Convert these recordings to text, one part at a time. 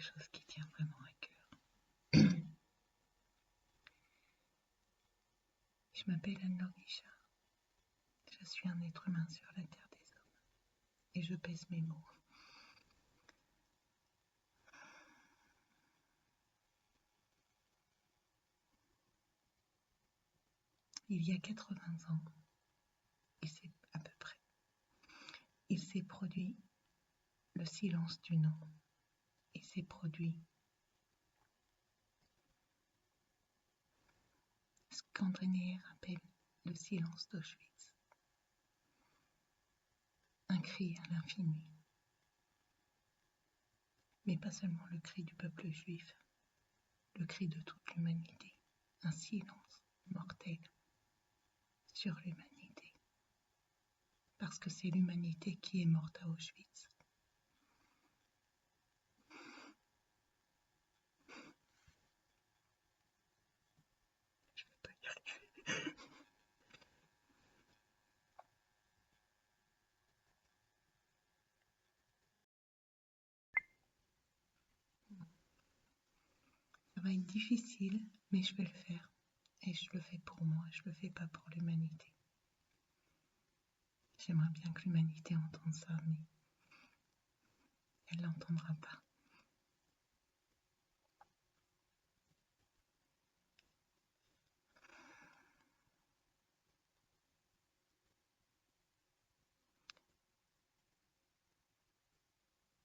chose qui tient vraiment à cœur. Je m'appelle Anne-Laure Guichard. Je suis un être humain sur la terre des hommes. Et je pèse mes mots. Il y a 80 ans, et c'est à peu près, il s'est produit le silence du non. Il s'est produit ce qu'André appelle le silence d'Auschwitz. Un cri à l'infini. Mais pas seulement le cri du peuple juif, le cri de toute l'humanité. Un silence mortel sur l'humanité. Parce que c'est l'humanité qui est morte à Auschwitz. Je ne vais pas y arriver. Ça va être difficile, mais je vais le faire. Et je le fais pour moi, je le fais pas pour l'humanité. J'aimerais bien que l'humanité entende ça, mais elle l'entendra pas.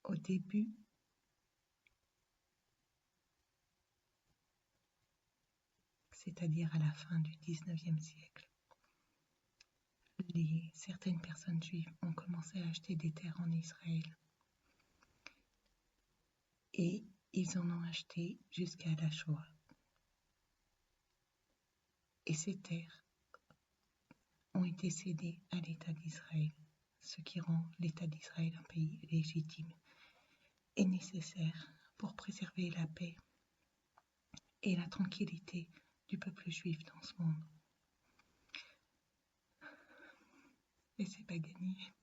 Au début, c'est-à-dire à la fin du XIXe siècle, certaines personnes juives ont commencé à acheter des terres en Israël. Et ils en ont acheté jusqu'à la Shoah. Et ces terres ont été cédées à l'État d'Israël, ce qui rend l'État d'Israël un pays légitime et nécessaire pour préserver la paix et la tranquillité du peuple juif dans ce monde. Et c'est pas gagné.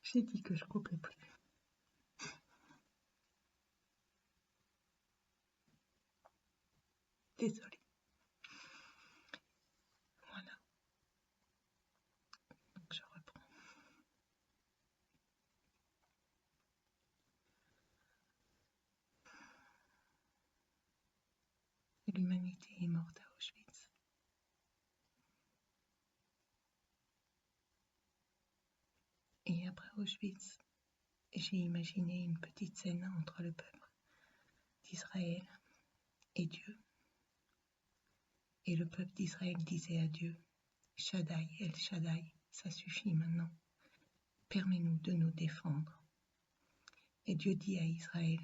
J'ai dit que je coupais plus. Désolée. Voilà. Donc je reprends. L'humanité est morte à Auschwitz. Et après Auschwitz, j'ai imaginé une petite scène entre le peuple d'Israël et Dieu. Et le peuple d'Israël disait à Dieu, Shaddai, El Shaddai, ça suffit maintenant. Permets-nous de nous défendre. Et Dieu dit à Israël,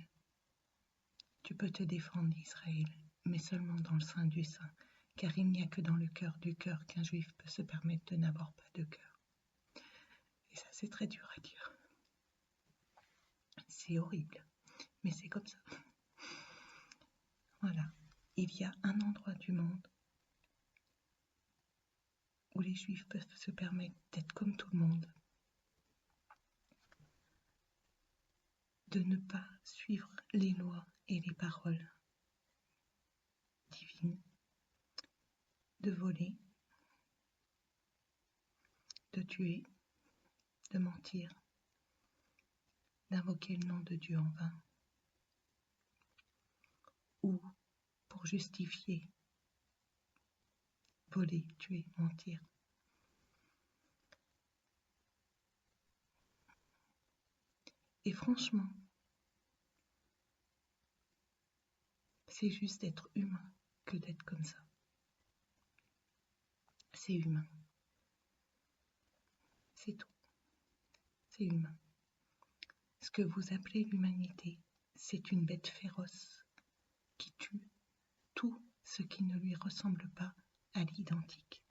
tu peux te défendre Israël, mais seulement dans le sein du sein, car il n'y a que dans le cœur du cœur qu'un juif peut se permettre de n'avoir pas de cœur. Et ça, c'est très dur à dire. C'est horrible, mais c'est comme ça. Voilà, il y a un endroit du monde où les juifs peuvent se permettre d'être comme tout le monde, de ne pas suivre les lois et les paroles divines, de voler, de tuer, de mentir, d'invoquer le nom de Dieu en vain, ou pour justifier, voler, tuer, mentir. Et franchement, c'est juste d'être humain que d'être comme ça. C'est humain. C'est tout. C'est humain. Ce que vous appelez l'humanité, c'est une bête féroce qui tue tout ce qui ne lui ressemble pas à l'identique.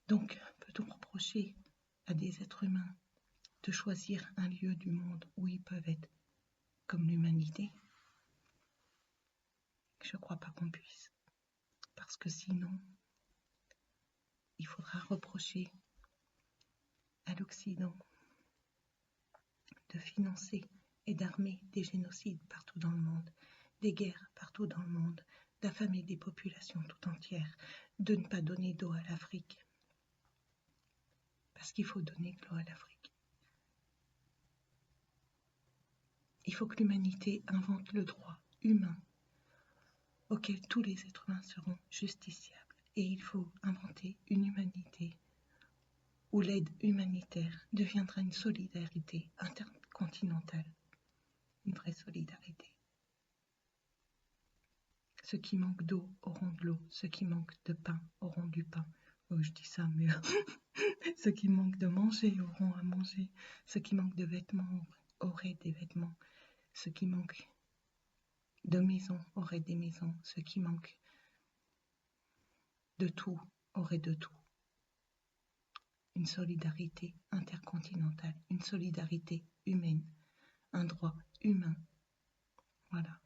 Donc, peut-on reprocher à des êtres humains de choisir un lieu du monde où ils peuvent être comme l'humanité? Je ne crois pas qu'on puisse. Parce que sinon, il faudra reprocher à l'Occident de financer et d'armer des génocides partout dans le monde, des guerres partout dans le monde, d'affamer des populations tout entières, de ne pas donner d'eau à l'Afrique. Parce qu'il faut donner de l'eau à l'Afrique. Il faut que l'humanité invente le droit humain auquel tous les êtres humains seront justiciables. Et il faut inventer une humanité où l'aide humanitaire deviendra une solidarité intercontinentale, une vraie solidarité. Ceux qui manquent d'eau auront de l'eau, ceux qui manquent de pain auront du pain. Oh, je dis ça, mais ceux qui manquent de manger auront à manger, ceux qui manquent de vêtements auraient des vêtements, ceux qui manquent de maisons auraient des maisons, ceux qui manquent de tout auraient de tout. Une solidarité intercontinentale, une solidarité humaine, un droit humain. Voilà.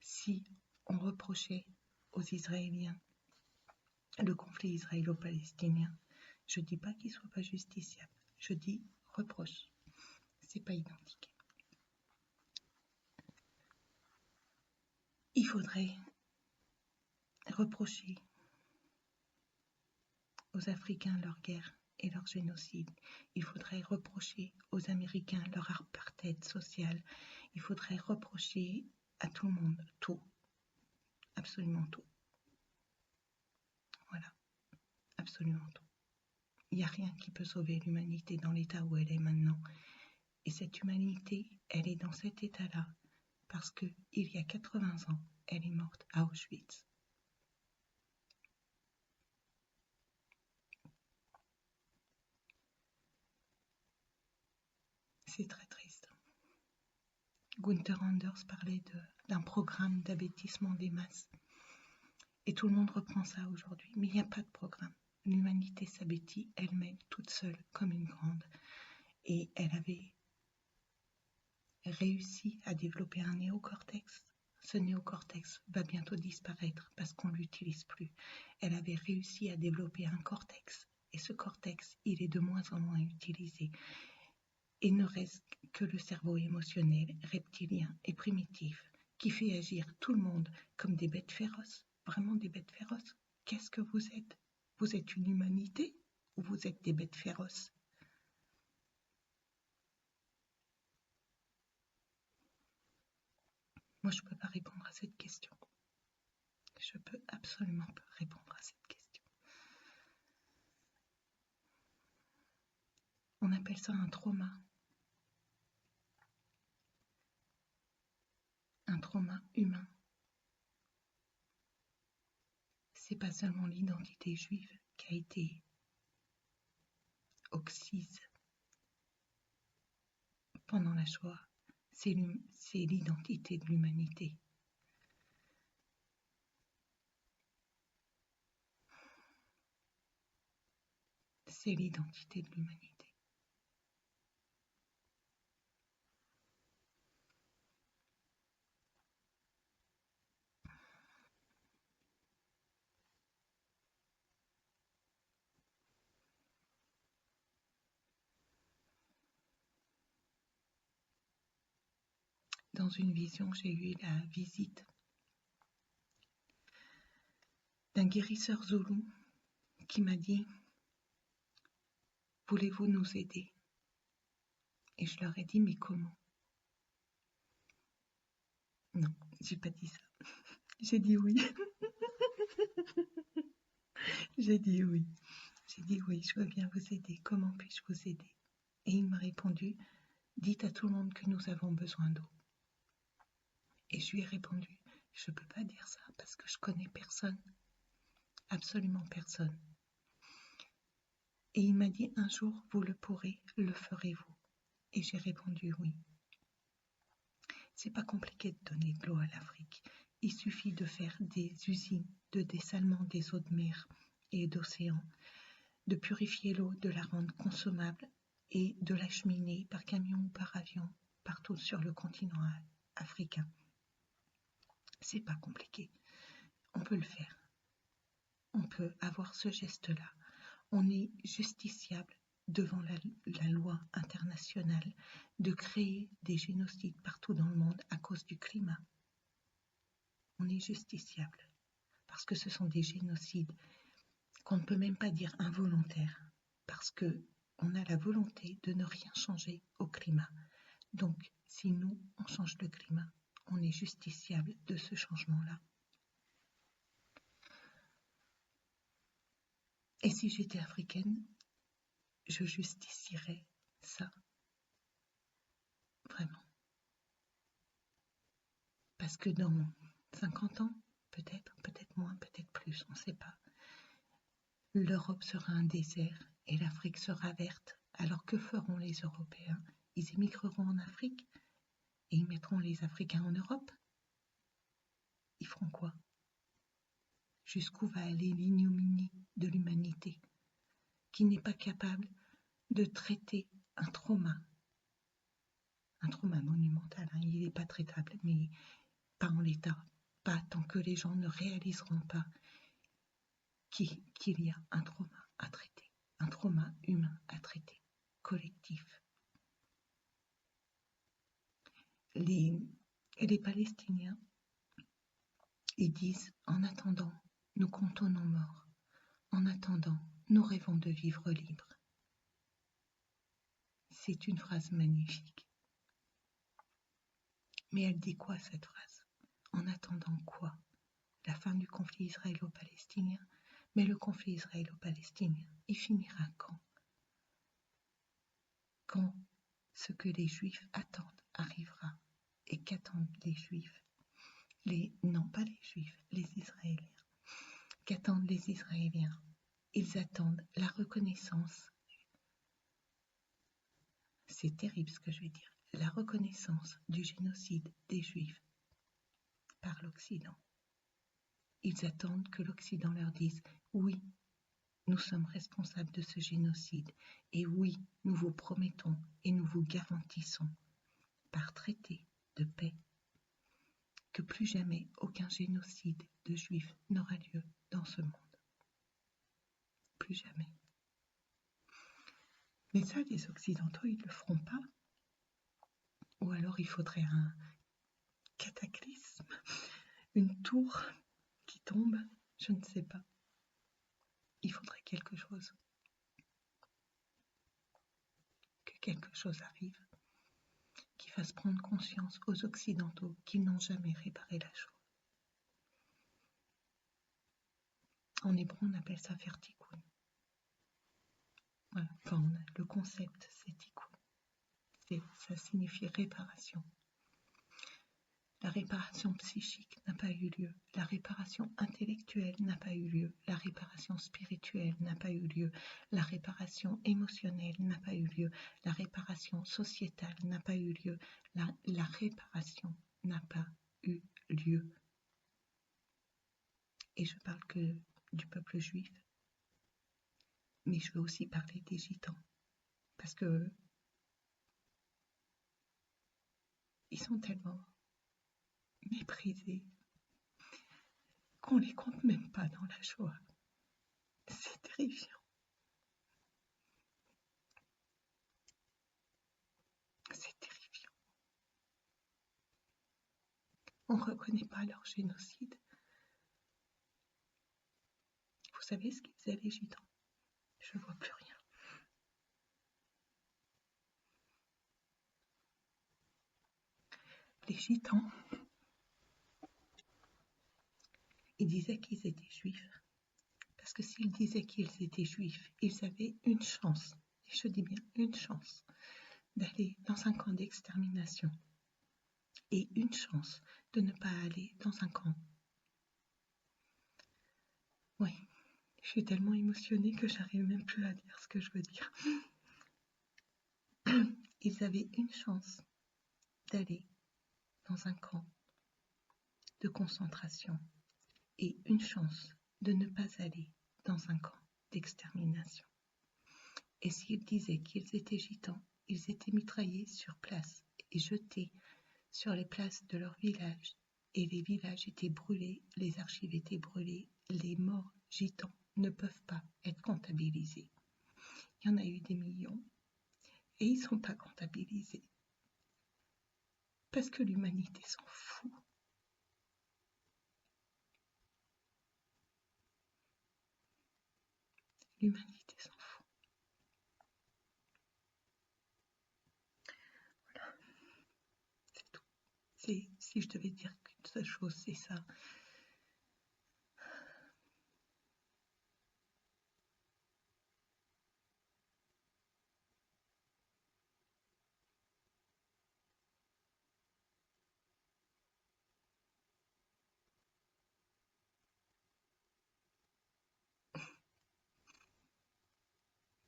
Si on reprochait aux Israéliens le conflit israélo-palestinien, je ne dis pas qu'il ne soit pas justiciable, je dis reproche. C'est pas identique. Il faudrait reprocher aux Africains leur guerre et leur génocide. Il faudrait reprocher aux Américains leur apartheid social. Il faudrait reprocher à tout le monde tout. Absolument tout. Voilà. Absolument tout. Il n'y a rien qui peut sauver l'humanité dans l'état où elle est maintenant. Et cette humanité, elle est dans cet état-là parce qu'il y a 80 ans, elle est morte à Auschwitz. C'est très triste. Gunther Anders parlait d'un programme d'abêtissement des masses. Et tout le monde reprend ça aujourd'hui. Mais il n'y a pas de programme. L'humanité s'abêtit elle-même, toute seule, comme une grande. Et elle avait réussi à développer un néocortex. Ce néocortex va bientôt disparaître parce qu'on ne l'utilise plus. Elle avait réussi à développer un cortex. Et ce cortex, il est de moins en moins utilisé. Il ne reste que le cerveau émotionnel, reptilien et primitif, qui fait agir tout le monde comme des bêtes féroces. Vraiment des bêtes féroces. Qu'est-ce que vous êtes? Vous êtes une humanité ou vous êtes des bêtes féroces? Moi, je ne peux pas répondre à cette question. Je peux absolument pas répondre à cette question. On appelle ça un trauma. Un trauma humain. C'est pas seulement l'identité juive qui a été oxyse pendant la Shoah, c'est l'identité de l'humanité. C'est l'identité de l'humanité. Dans une vision, j'ai eu la visite d'un guérisseur zoulou qui m'a dit « Voulez-vous nous aider ?» Et je leur ai dit « Mais comment ?» Non, j'ai pas dit ça. J'ai dit oui. J'ai dit oui. J'ai dit oui, je veux bien vous aider. Comment puis-je vous aider? Et il m'a répondu « Dites à tout le monde que nous avons besoin d'eau. » Et je lui ai répondu « Je ne peux pas dire ça parce que je connais personne. Absolument personne. » Et il m'a dit « Un jour, vous le pourrez, le ferez-vous ?» Et j'ai répondu « Oui. » C'est pas compliqué de donner de l'eau à l'Afrique. Il suffit de faire des usines de dessalement des eaux de mer et d'océan, de purifier l'eau, de la rendre consommable et de l'acheminer par camion ou par avion partout sur le continent africain. C'est pas compliqué. On peut le faire. On peut avoir ce geste-là. on est justiciable devant la loi internationale de créer des génocides partout dans le monde à cause du climat. On est justiciable parce que ce sont des génocides qu'on ne peut même pas dire involontaires, parce qu'on a la volonté de ne rien changer au climat. Donc, si nous, on change le climat, on est justiciable de ce changement-là. Et si j'étais africaine, je justifierais ça. Vraiment. Parce que dans 50 ans, peut-être moins, peut-être plus, on ne sait pas, l'Europe sera un désert et l'Afrique sera verte. Alors que feront les Européens? Ils émigreront en Afrique et ils mettront les Africains en Europe? Ils feront quoi? Jusqu'où va aller l'ignominie de l'humanité, qui n'est pas capable de traiter un trauma monumental, hein. Il n'est pas traitable, mais pas en l'état, pas tant que les gens ne réaliseront pas qu'il y a un trauma à traiter, un trauma humain à traiter, collectif. Les Palestiniens, ils disent, en attendant, nous comptons nos morts, en attendant, nous rêvons de vivre libres. C'est une phrase magnifique. Mais elle dit quoi cette phrase? En attendant quoi? La fin du conflit israélo-palestinien? Mais le conflit israélo-palestinien, il finira quand? Quand ce que les Juifs attendent arrivera. Et qu'attendent les Juifs? Non, pas les Juifs, les Israéliens. Qu'attendent les Israéliens? Ils attendent la reconnaissance. C'est terrible ce que je vais dire. La reconnaissance du génocide des Juifs par l'Occident. Ils attendent que l'Occident leur dise « Oui, nous sommes responsables de ce génocide et oui, nous vous promettons et nous vous garantissons par traité de paix que plus jamais aucun génocide de Juifs n'aura lieu dans ce monde. Plus jamais. » Mais ça, les Occidentaux, ils ne le feront pas. Ou alors il faudrait un cataclysme, une tour qui tombe, je ne sais pas. Il faudrait quelque chose. Que quelque chose arrive, qui fasse prendre conscience aux Occidentaux qu'ils n'ont jamais réparé la chose. En hébreu, on appelle ça faire tikkun. Voilà. Enfin, le concept, c'est tikkun. Ça signifie réparation. La réparation psychique n'a pas eu lieu, la réparation intellectuelle n'a pas eu lieu, la réparation spirituelle n'a pas eu lieu, la réparation émotionnelle n'a pas eu lieu, la réparation sociétale n'a pas eu lieu, la réparation n'a pas eu lieu. Et je parle que du peuple juif, mais je veux aussi parler des gitans, parce que ils sont tellement méprisés qu'on les compte même pas dans la Shoah. C'est terrifiant. C'est terrifiant. On ne reconnaît pas leur génocide. Vous savez ce qu'ils faisaient les gitans? Je ne vois plus rien. Les gitans, ils disaient qu'ils étaient juifs. Parce que s'ils disaient qu'ils étaient juifs, ils avaient une chance, et je dis bien une chance, d'aller dans un camp d'extermination. Et une chance de ne pas aller dans un camp. Oui, je suis tellement émotionnée que j'arrive même plus à dire ce que je veux dire. Ils avaient une chance d'aller dans un camp de concentration et une chance de ne pas aller dans un camp d'extermination. Et s'ils disaient qu'ils étaient gitans, ils étaient mitraillés sur place et jetés sur les places de leur village. Et les villages étaient brûlés, les archives étaient brûlées, les morts gitans ne peuvent pas être comptabilisés. Il y en a eu des millions et ils ne sont pas comptabilisés parce que l'humanité s'en fout. L'humanité s'en fout. Voilà, c'est tout. Si je devais dire qu'une seule chose, c'est ça.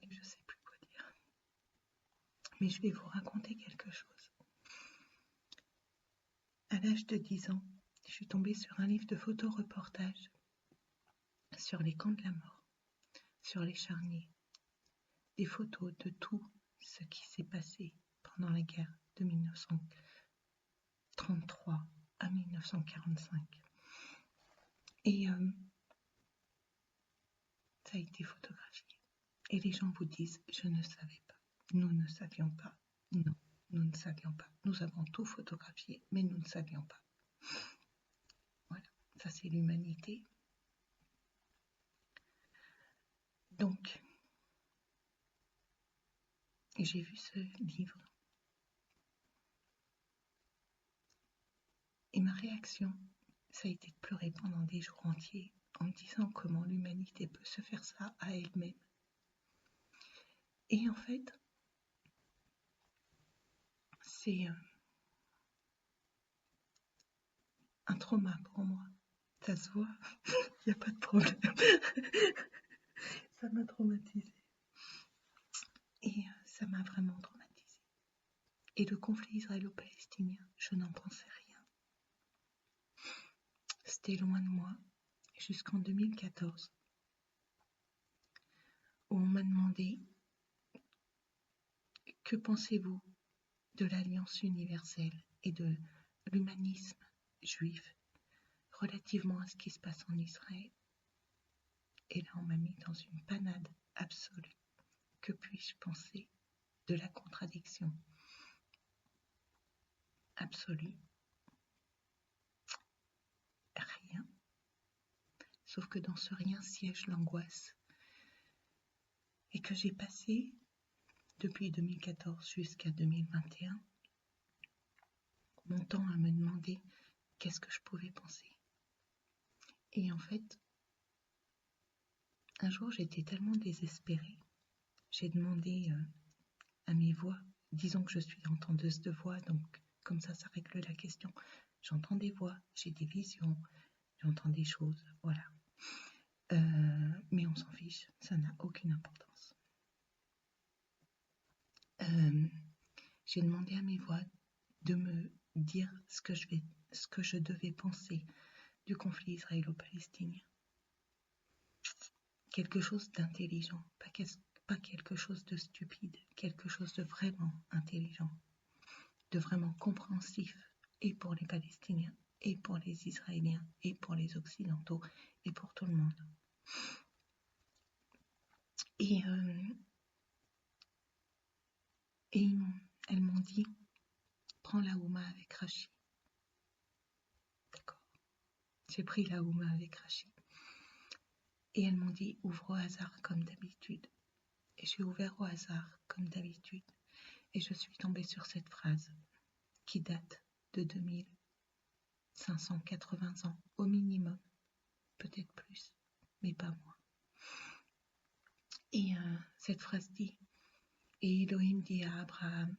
Je ne sais plus quoi dire. Mais je vais vous raconter quelque chose. À l'âge de 10 ans, je suis tombée sur un livre de photoreportage sur les camps de la mort, sur les charniers, des photos de tout ce qui s'est passé pendant la guerre de 1933 à 1945. Et ça a été photographié. Et les gens vous disent, je ne savais pas, nous ne savions pas, non, nous ne savions pas. Nous avons tout photographié, mais nous ne savions pas. Voilà, ça c'est l'humanité. Donc, j'ai vu ce livre. Et ma réaction, ça a été de pleurer pendant des jours entiers en me disant comment l'humanité peut se faire ça à elle-même. Et en fait, c'est un trauma pour moi. Ça se voit, il n'y a pas de problème. Ça m'a traumatisée. Et ça m'a vraiment traumatisée. Et le conflit israélo-palestinien, je n'en pensais rien. C'était loin de moi jusqu'en 2014, où on m'a demandé que pensez-vous de l'Alliance universelle et de l'humanisme juif relativement à ce qui se passe en Israël. Et là, on m'a mis dans une panade absolue. Que puis-je penser de la contradiction absolue? Rien. Sauf que dans ce rien siège l'angoisse. Et que j'ai passé, depuis 2014 jusqu'à 2021, mon temps à me demander qu'est-ce que je pouvais penser. Et en fait, un jour, j'étais tellement désespérée. J'ai demandé à mes voix, disons que je suis entendeuse de voix, donc comme ça règle la question. J'entends des voix, j'ai des visions, j'entends des choses, voilà. Mais on s'en fiche, ça n'a aucune importance. J'ai demandé à mes voix de me dire ce que je devais penser du conflit israélo-palestinien. Quelque chose d'intelligent, pas quelque chose de stupide, quelque chose de vraiment intelligent, de vraiment compréhensif, et pour les Palestiniens, et pour les Israéliens, et pour les Occidentaux, et pour tout le monde. Et elles m'ont dit, prends la Houma avec Rachid. D'accord. J'ai pris la Houma avec Rachid. Et elles m'ont dit, ouvre au hasard comme d'habitude. Et j'ai ouvert au hasard comme d'habitude. Et je suis tombée sur cette phrase qui date de 2580 ans au minimum. Peut-être plus, mais pas moins. Et cette phrase dit, et Elohim dit à Abraham,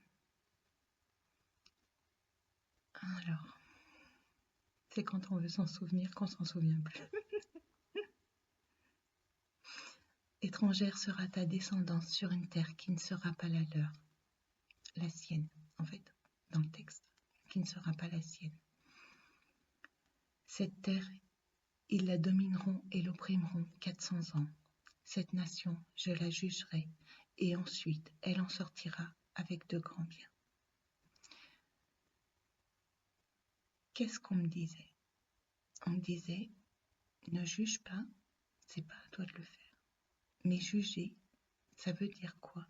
alors, c'est quand on veut s'en souvenir qu'on s'en souvient plus. Étrangère sera ta descendance sur une terre qui ne sera pas la leur, la sienne, en fait, dans le texte, qui ne sera pas la sienne. Cette terre, ils la domineront et l'opprimeront 400 ans. Cette nation, je la jugerai, et ensuite elle en sortira avec de grands biens. Qu'est-ce qu'on me disait? On me disait, ne juge pas, c'est pas à toi de le faire. Mais juger, ça veut dire quoi?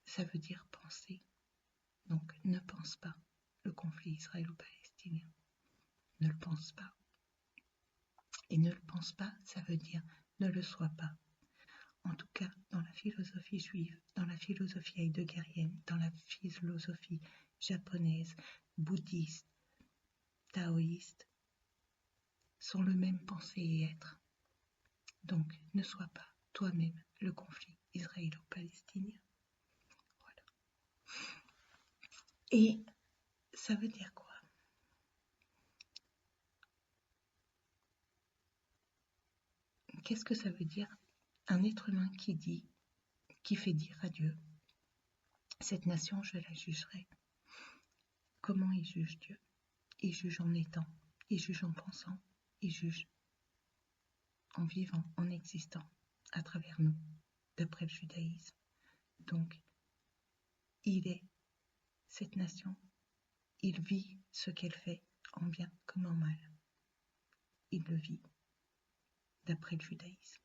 Ça veut dire penser. Donc ne pense pas le conflit israélo-palestinien. Ne le pense pas. Et ne le pense pas, ça veut dire ne le sois pas. En tout cas, dans la philosophie juive, dans la philosophie heideggerienne, dans la philosophie japonaise, bouddhiste, taoïste, sont le même penser et être. Donc, ne sois pas toi-même le conflit israélo-palestinien. Voilà. Et ça veut dire quoi? Qu'est-ce que ça veut dire? Un être humain qui fait dire à Dieu, cette nation, je la jugerai. Comment il juge Dieu? Il juge en étant, il juge en pensant, il juge en vivant, en existant, à travers nous, d'après le judaïsme. Donc, il est cette nation, il vit ce qu'elle fait, en bien comme en mal. Il le vit, d'après le judaïsme.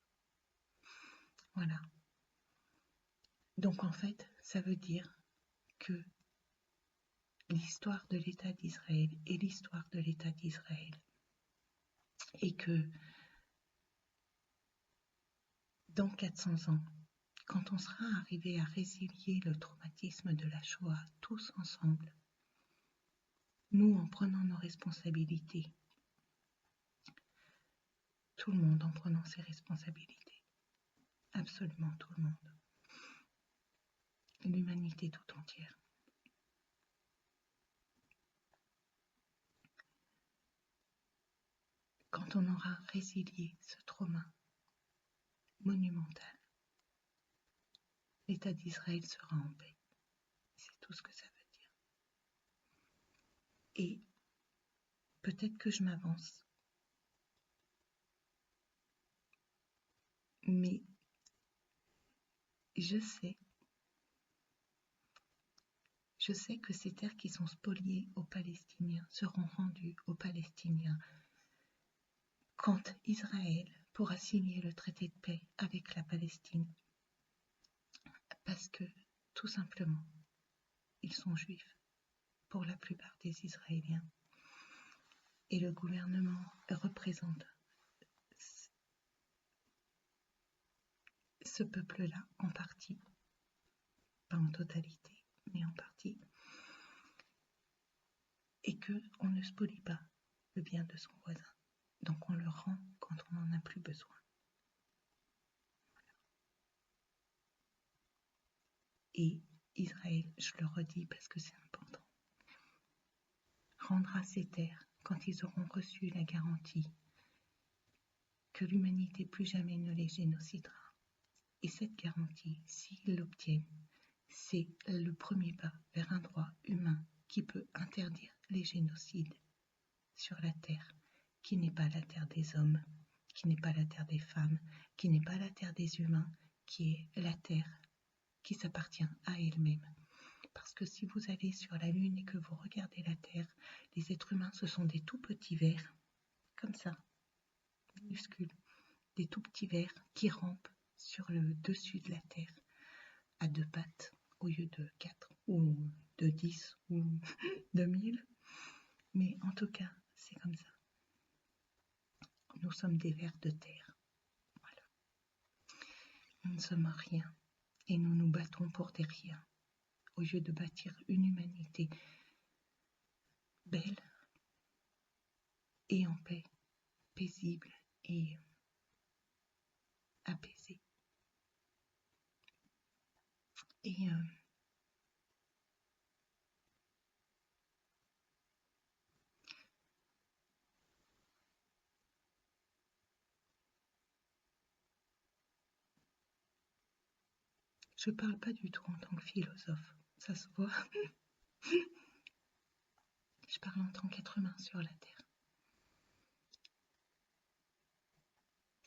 Voilà. Donc en fait, ça veut dire que l'histoire de l'État d'Israël est l'histoire de l'État d'Israël. Et que dans 400 ans, quand on sera arrivé à résilier le traumatisme de la Shoah tous ensemble, nous en prenant nos responsabilités, tout le monde en prenant ses responsabilités, absolument tout le monde, l'humanité tout entière. Quand on aura résilié ce trauma monumental, l'État d'Israël sera en paix. C'est tout ce que ça veut dire. Et peut-être que je m'avance, mais je sais que ces terres qui sont spoliées aux Palestiniens seront rendues aux Palestiniens quand Israël pourra signer le traité de paix avec la Palestine. Parce que, tout simplement, ils sont juifs, pour la plupart des Israéliens. Et le gouvernement représente ce peuple-là en partie, pas en totalité, mais en partie, et qu'on ne spolie pas le bien de son voisin. Donc on le rend quand on n'en a plus besoin. Et Israël, je le redis parce que c'est important, rendra ces terres quand ils auront reçu la garantie que l'humanité plus jamais ne les génocidera. Et cette garantie, s'ils l'obtiennent, c'est le premier pas vers un droit humain qui peut interdire les génocides sur la terre, qui n'est pas la terre des hommes, qui n'est pas la terre des femmes, qui n'est pas la terre des humains, qui est la terre qui s'appartient à elle-même. Parce que si vous allez sur la Lune et que vous regardez la Terre, les êtres humains, ce sont des tout petits vers, comme ça, minuscules, des tout petits vers qui rampent sur le dessus de la Terre, à 2 pattes, au lieu de 4, ou de 10, ou de 1000. Mais en tout cas, c'est comme ça. Nous sommes des vers de terre. Voilà. Nous ne sommes rien. Et nous nous battons pour des riens, au lieu de bâtir une humanité belle et en paix, paisible et apaisée. Et je parle pas du tout en tant que philosophe, ça se voit. Je parle en tant qu'être humain sur la Terre.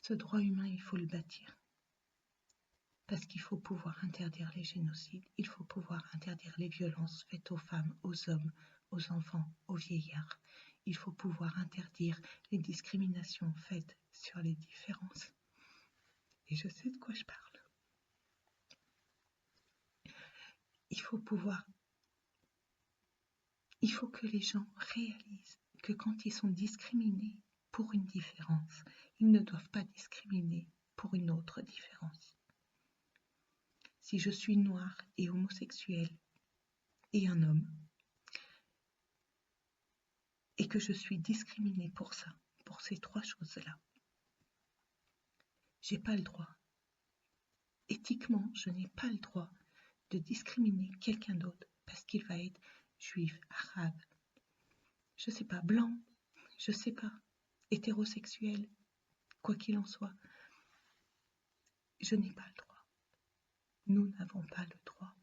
Ce droit humain, il faut le bâtir. Parce qu'il faut pouvoir interdire les génocides, il faut pouvoir interdire les violences faites aux femmes, aux hommes, aux enfants, aux vieillards. Il faut pouvoir interdire les discriminations faites sur les différences. et je sais de quoi je parle. Il faut pouvoir, il faut que les gens réalisent que quand ils sont discriminés pour une différence, ils ne doivent pas discriminer pour une autre différence. Si je suis noire et homosexuelle et un homme, et que je suis discriminée pour ça, pour ces trois choses-là, j'ai pas le droit. Éthiquement, je n'ai pas le droit de discriminer quelqu'un d'autre parce qu'il va être juif, arabe, je sais pas, blanc, je sais pas, hétérosexuel, quoi qu'il en soit. Je n'ai pas le droit. Nous n'avons pas le droit.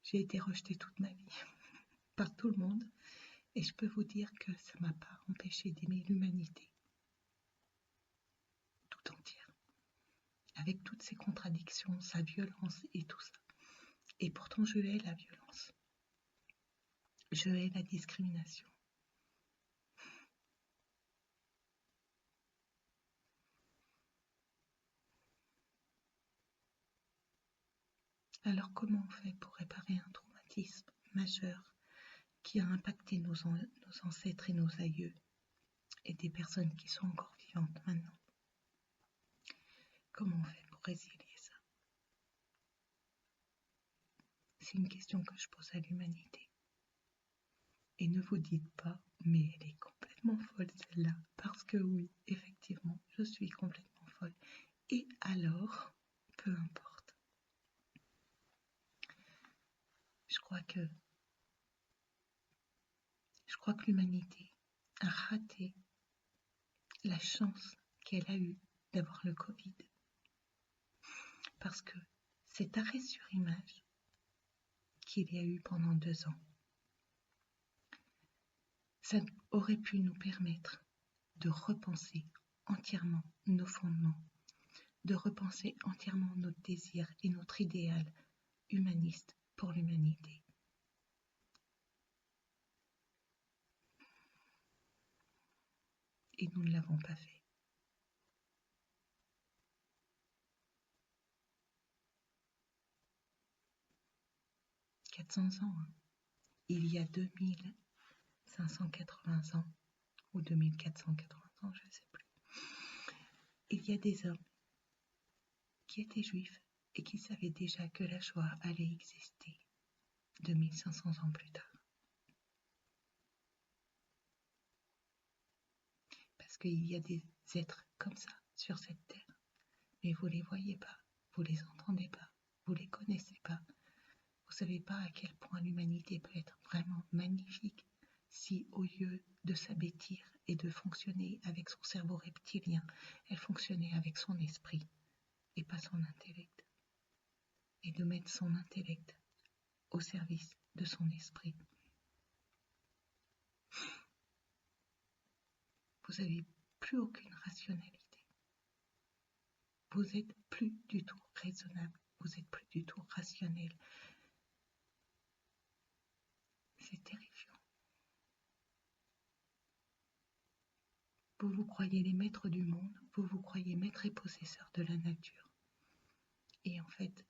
J'ai été rejetée toute ma vie par tout le monde et je peux vous dire que ça m'a pas empêché d'aimer l'humanité tout entière, avec toutes ses contradictions, sa violence et tout ça. Et pourtant je hais la violence, je hais la discrimination. Alors comment on fait pour réparer un traumatisme majeur qui a impacté nos ancêtres et nos aïeux et des personnes qui sont encore vivantes maintenant? Comment on fait pour résilier ça? C'est une question que je pose à l'humanité. Et ne vous dites pas, mais elle est complètement folle celle-là, parce que oui, effectivement, je suis complètement folle. Et alors, peu importe. Je crois que l'humanité a raté la chance qu'elle a eue d'avoir le Covid. Parce que cet arrêt sur image qu'il y a eu pendant 2 ans, ça aurait pu nous permettre de repenser entièrement nos fondements, de repenser entièrement notre désir et notre idéal humaniste pour l'humanité. Et nous ne l'avons pas fait. « 400 ans, hein. Il y a 2580 ans, ou 2480 ans, je ne sais plus. Il y a des hommes qui étaient juifs et qui savaient déjà que la Shoah allait exister 2500 ans plus tard. Parce qu'il y a des êtres comme ça sur cette terre, mais vous ne les voyez pas, vous ne les entendez pas, vous ne les connaissez pas. Vous ne savez pas à quel point l'humanité peut être vraiment magnifique si, au lieu de s'abêtir et de fonctionner avec son cerveau reptilien, elle fonctionnait avec son esprit et pas son intellect. Et de mettre son intellect au service de son esprit. Vous n'avez plus aucune rationalité. Vous n'êtes plus du tout raisonnable. Vous n'êtes plus du tout rationnel. C'est terrifiant. Vous vous croyez les maîtres du monde, vous vous croyez maîtres et possesseurs de la nature. Et en fait,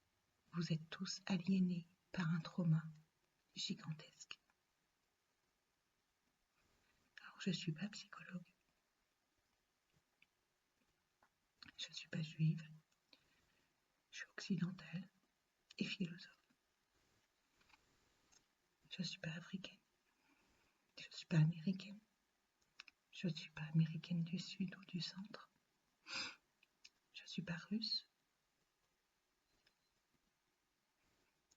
vous êtes tous aliénés par un trauma gigantesque. Alors, je ne suis pas psychologue. Je ne suis pas juive. Je suis occidentale et philosophe. Je ne suis pas africaine. Je ne suis pas américaine. Je ne suis pas américaine du Sud ou du Centre. Je ne suis pas russe.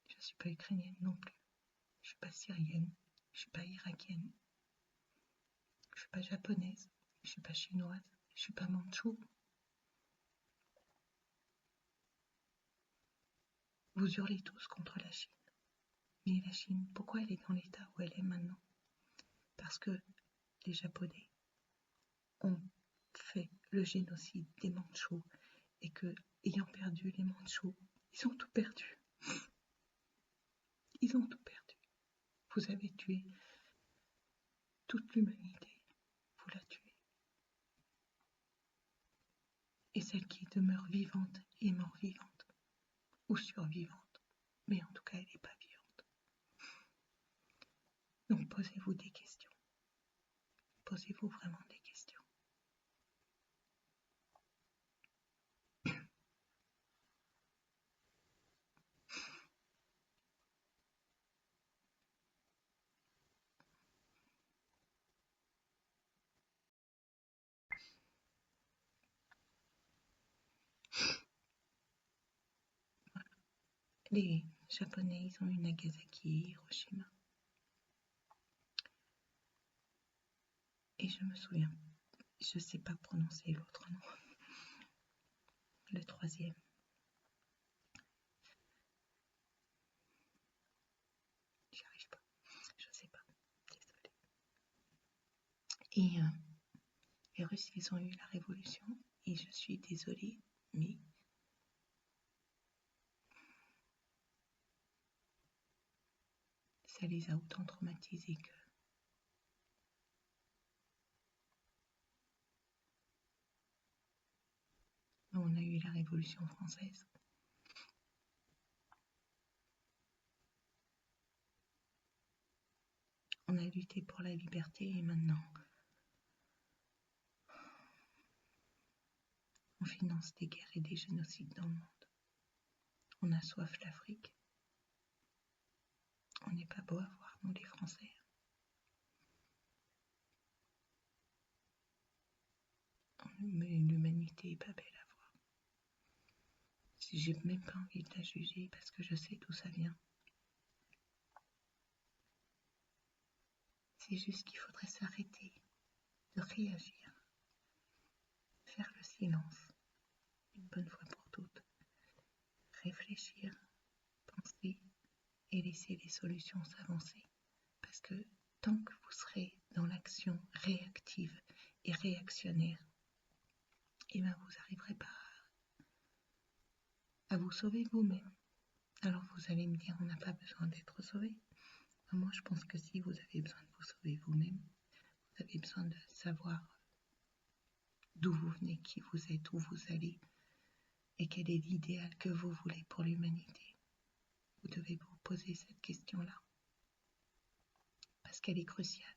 Je ne suis pas ukrainienne non plus. Je ne suis pas syrienne. Je ne suis pas irakienne. Je ne suis pas japonaise. Je ne suis pas chinoise. Je ne suis pas mandchoue. Vous hurlez tous contre la Chine. Mais la Chine, pourquoi elle est dans l'état où elle est maintenant? Parce que les Japonais ont fait le génocide des Mandchous et que, ayant perdu les Mandchous, ils ont tout perdu. Ils ont tout perdu. Vous avez tué toute l'humanité. la tuer. Et celle qui demeure vivante est mort-vivante, ou survivante, mais en tout cas elle n'est pas vivante. Donc posez-vous des questions. Posez-vous vraiment des questions. Les Japonais, ils ont eu Nagasaki et Hiroshima. Et je me souviens, je ne sais pas prononcer l'autre nom. Le troisième. J'y arrive pas. Je sais pas. Désolée. Et les Russes, ils ont eu la révolution. Et je suis désolée, mais ça les a autant traumatisés que... On a eu la Révolution française. On a lutté pour la liberté et maintenant, on finance des guerres et des génocides dans le monde. On a soif l'Afrique. On n'est pas beau à voir, nous les Français. Mais l'humanité est pas belle à voir. J'ai même pas envie de la juger parce que je sais d'où ça vient. C'est juste qu'il faudrait s'arrêter de réagir, faire le silence, une bonne fois pour toutes, réfléchir, penser et laisser les solutions s'avancer. Parce que tant que vous serez dans l'action réactive et réactionnaire, et ben vous n'arriverez pas à vous sauver vous-même. Alors vous allez me dire, on n'a pas besoin d'être sauvé. Moi, je pense que si vous avez besoin de vous sauver vous-même, vous avez besoin de savoir d'où vous venez, qui vous êtes, où vous allez, et quel est l'idéal que vous voulez pour l'humanité. Vous devez vous poser cette question-là, parce qu'elle est cruciale.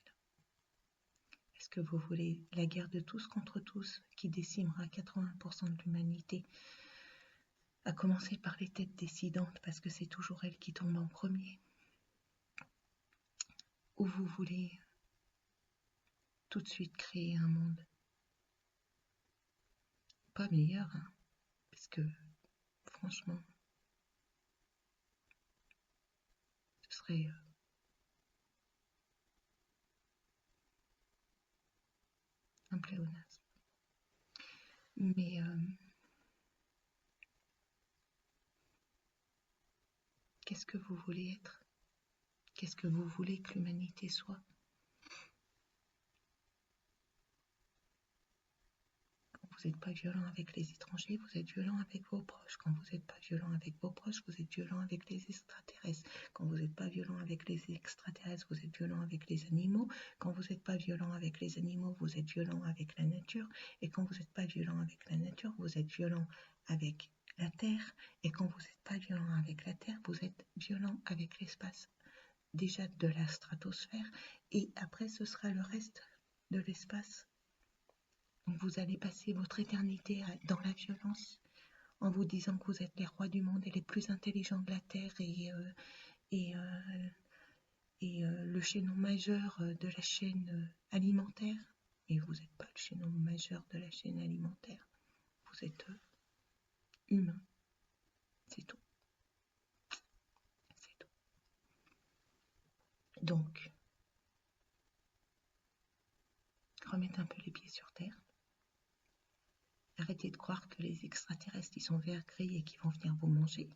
Est-ce que vous voulez la guerre de tous contre tous, qui décimera 80% de l'humanité, à commencer par les têtes décidantes, parce que c'est toujours elles qui tombent en premier? Ou vous voulez tout de suite créer un monde pas meilleur, hein, parce que franchement, ce serait un pléonasme. Mais qu'est-ce que vous voulez être? Qu'est-ce que vous voulez que l'humanité soit? Vous n'êtes pas violent avec les étrangers, vous êtes violent avec vos proches. Quand vous n'êtes pas violent avec vos proches, vous êtes violent avec les extraterrestres. Quand vous n'êtes pas violent avec les extraterrestres, vous êtes violent avec les animaux. Quand vous n'êtes pas violent avec les animaux, vous êtes violent avec la nature. Et quand vous n'êtes pas violent avec la nature, vous êtes violent avec la Terre. Et quand vous n'êtes pas violent avec la Terre, vous êtes violent avec l'espace. Déjà de la stratosphère. Et après, ce sera le reste de l'espace. Donc vous allez passer votre éternité dans la violence en vous disant que vous êtes les rois du monde et les plus intelligents de la Terre et le chaînon majeur de la chaîne alimentaire. Et vous n'êtes pas le chaînon majeur de la chaîne alimentaire. Vous êtes humain. C'est tout. C'est tout. Donc, remettez un peu les pieds sur terre. Arrêtez de croire que les extraterrestres, ils sont verts gris et qu'ils vont venir vous manger.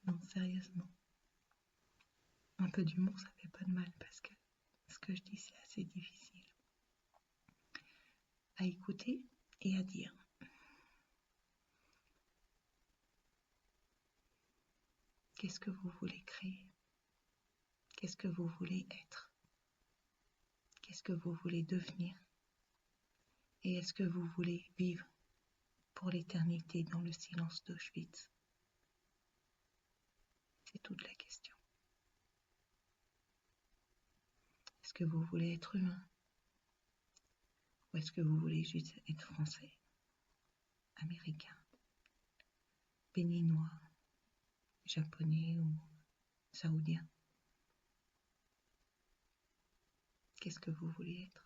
Non, sérieusement. Un peu d'humour, ça fait pas de mal parce que ce que je dis, c'est assez difficile à écouter et à dire. Qu'est-ce que vous voulez créer? Qu'est-ce que vous voulez être? Qu'est-ce que vous voulez devenir? Et est-ce que vous voulez vivre pour l'éternité dans le silence d'Auschwitz? C'est toute la question. Est-ce que vous voulez être humain? Ou est-ce que vous voulez juste être français, américain, béninois, japonais ou saoudien? Qu'est-ce que vous voulez être?